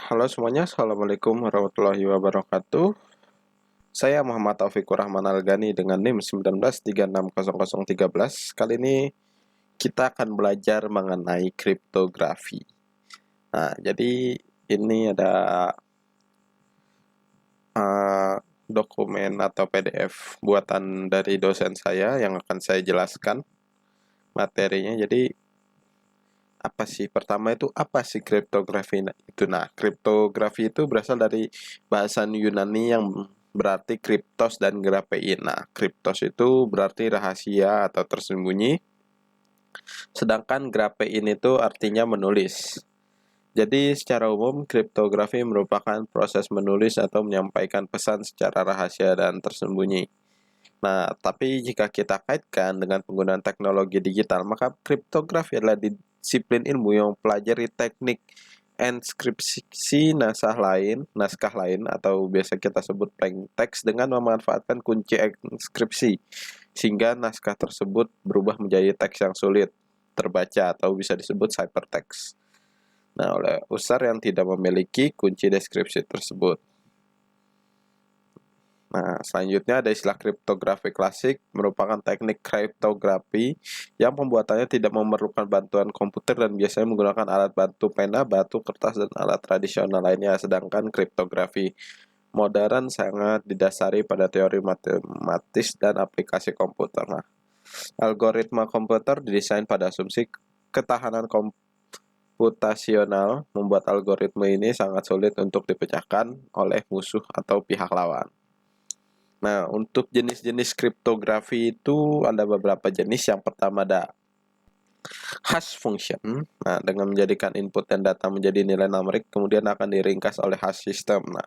Halo semuanya, Assalamualaikum warahmatullahi wabarakatuh. Saya Muhammad Taufikur Rahman Algani dengan NIM 19360013. Kali ini kita akan belajar mengenai kriptografi. Nah, jadi ini ada dokumen atau PDF buatan dari dosen saya yang akan saya jelaskan materinya. Jadi apa sih? Pertama itu apa sih kriptografi itu? Nah, kriptografi itu berasal dari bahasa Yunani yang berarti kriptos dan grafein. Nah, kriptos itu berarti rahasia atau tersembunyi, sedangkan grafein itu artinya menulis. Jadi, secara umum, kriptografi merupakan proses menulis atau menyampaikan pesan secara rahasia dan tersembunyi. Nah, tapi jika kita kaitkan dengan penggunaan teknologi digital, maka kriptografi adalah disiplin ilmu yang mempelajari teknik enskripsi naskah lain atau biasa kita sebut plain text dengan memanfaatkan kunci enskripsi sehingga naskah tersebut berubah menjadi teks yang sulit terbaca atau bisa disebut ciphertext. Nah, oleh user yang tidak memiliki kunci deskripsi tersebut. Nah, selanjutnya ada istilah kriptografi klasik, merupakan teknik kriptografi yang pembuatannya tidak memerlukan bantuan komputer dan biasanya menggunakan alat bantu pena, batu, kertas, dan alat tradisional lainnya. Sedangkan kriptografi modern sangat didasari pada teori matematis dan aplikasi komputer. Nah, algoritma komputer didesain pada asumsi ketahanan komputasional, membuat algoritma ini sangat sulit untuk dipecahkan oleh musuh atau pihak lawan. Nah, untuk jenis-jenis kriptografi itu ada beberapa jenis. Yang pertama ada hash function. Nah, dengan menjadikan input dan data menjadi nilai numerik, kemudian akan diringkas oleh hash system. Nah,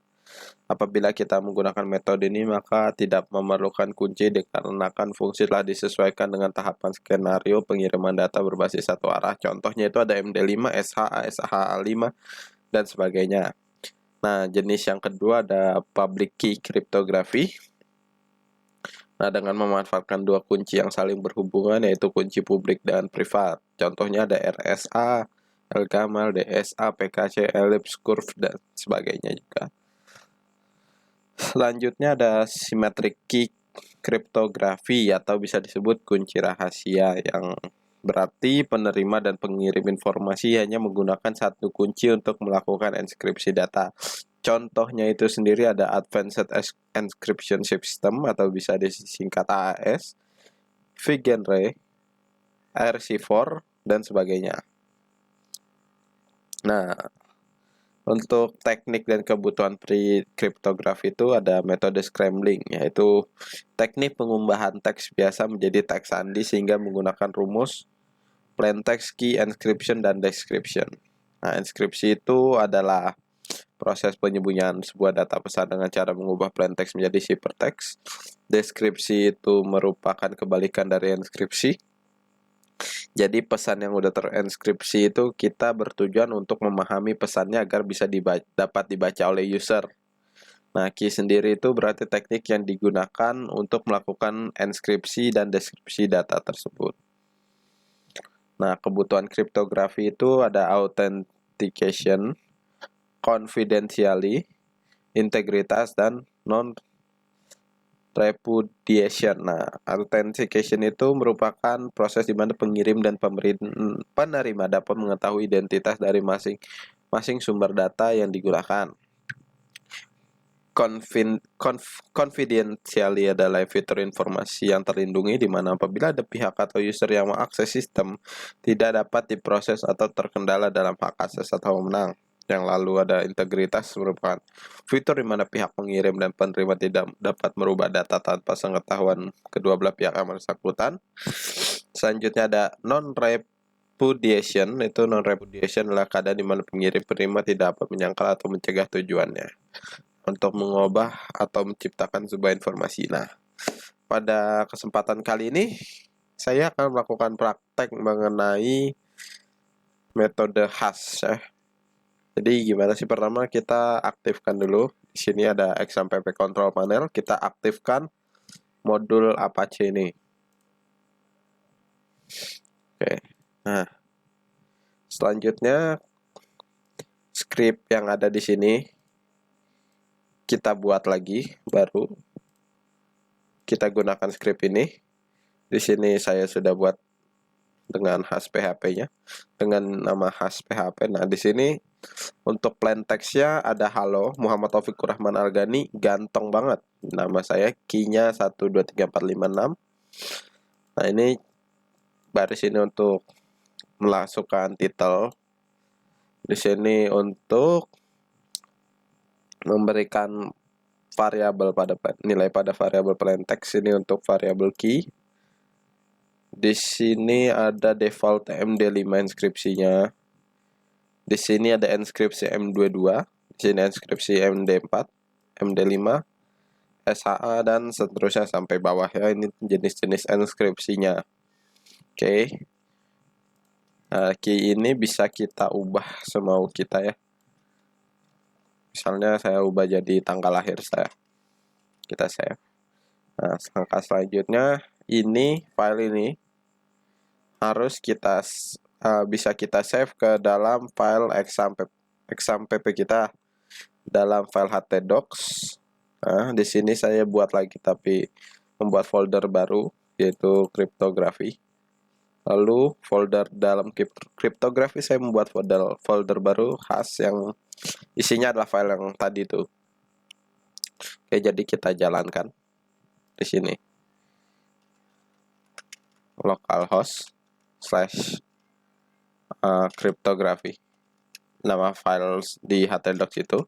apabila kita menggunakan metode ini, maka tidak memerlukan kunci dikarenakan fungsi telah disesuaikan dengan tahapan skenario pengiriman data berbasis satu arah. Contohnya itu ada MD5, SHA, SHA5, dan sebagainya. Nah, jenis yang kedua ada public key kriptografi. Nah, dengan memanfaatkan dua kunci yang saling berhubungan, yaitu kunci publik dan privat. Contohnya ada RSA, LGAML, DSA, PKC, ellipse curve, dan sebagainya juga. Selanjutnya ada symmetric key kriptografi atau bisa disebut kunci rahasia, yang berarti penerima dan pengirim informasi hanya menggunakan satu kunci untuk melakukan enskripsi data. Contohnya itu sendiri ada Advanced Encryption System atau bisa disingkat AES, Vigenre, RC4, dan sebagainya. Nah, untuk teknik dan kebutuhan kriptografi itu ada metode scrambling, yaitu teknik pengumbahan teks biasa menjadi teks sandi sehingga menggunakan rumus plain text, key encryption, dan description. Nah, enskripsi itu adalah proses penyembunyian sebuah data pesan dengan cara mengubah plain text menjadi ciphertext. Deskripsi itu merupakan kebalikan dari enskripsi. Jadi pesan yang udah terenskripsi itu kita bertujuan untuk memahami pesannya agar bisa dapat dibaca oleh user. Nah, key sendiri itu berarti teknik yang digunakan untuk melakukan enskripsi dan deskripsi data tersebut. Nah, kebutuhan kriptografi itu ada authentication, confidentiality, integritas, dan non-repudiation. Nah, authentication itu merupakan proses di mana pengirim dan penerima dapat mengetahui identitas dari masing-masing sumber data yang digunakan. Confidentiality adalah fitur informasi yang terlindungi di mana apabila ada pihak atau user yang mengakses sistem tidak dapat diproses atau terkendala dalam hak akses atau wewenang. Yang lalu ada integritas, merupakan fitur di mana pihak pengirim dan penerima tidak dapat merubah data tanpa pengetahuan kedua belah pihak yang bersangkutan. Selanjutnya ada non-repudiation. Itu non-repudiation adalah keadaan di mana pengirim penerima tidak dapat menyangkal atau mencegah tujuannya untuk mengubah atau menciptakan sebuah informasi. Nah, pada kesempatan kali ini saya akan melakukan praktek mengenai metode hash ya. Jadi gimana sih? Pertama kita aktifkan dulu. Di sini ada XAMPP control panel, kita aktifkan modul Apache ini. Oke. Nah, selanjutnya script yang ada di sini kita buat lagi baru. Kita gunakan script ini. Di sini saya sudah buat dengan hash PHP-nya dengan nama hash PHP. Nah, di sini untuk plain text-nya ada halo Muhammad Taufikur Rahman Algani, ganteng banget. Nama saya, key-nya 123456. Nah, ini baris ini untuk memasukkan title. Di sini untuk memberikan variabel pada nilai pada variabel plain text, ini untuk variabel key. Di sini ada default MD5 inskripsinya. Di sini ada inskripsi M22, di sini inskripsi MD4, MD5, SHA dan seterusnya sampai bawah ya. Ini jenis-jenis inskripsinya. Oke. Nah, key ini bisa kita ubah semau kita ya. Misalnya saya ubah jadi tanggal lahir saya. Kita save. Nah, langkah selanjutnya ini file ini harus kita bisa kita save ke dalam file exampp kita dalam file htdocs. Nah, di sini saya buat lagi tapi membuat folder baru yaitu kriptografi. Lalu folder dalam kriptografi saya membuat folder baru hash yang isinya adalah file yang tadi itu. Oke, jadi kita jalankan di sini. Localhost /cryptography, nama file di htdocs itu.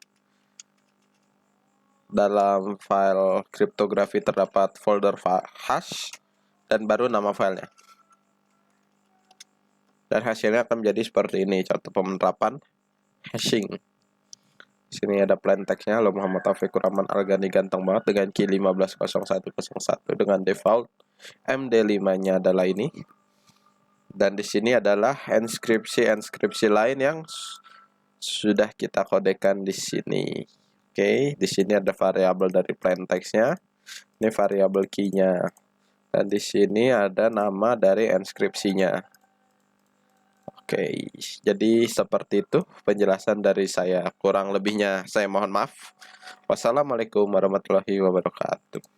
Dalam file kriptografi terdapat folder hash dan baru nama filenya. Dan hasilnya akan menjadi seperti ini, contoh penerapan hashing. Di sini ada plain text-nya, halo Muhammad Taufikur Rahman Algani, ganteng banget, dengan key 150101 dengan default MD5-nya adalah ini. Dan di sini adalah inskripsi lain yang sudah kita kodekan di sini. Oke, di sini ada variabel dari plain text-nya. Ini variabel key-nya. Dan di sini ada nama dari inskripsinya. Oke, jadi seperti itu penjelasan dari saya. Kurang lebihnya saya mohon maaf. Wassalamualaikum warahmatullahi wabarakatuh.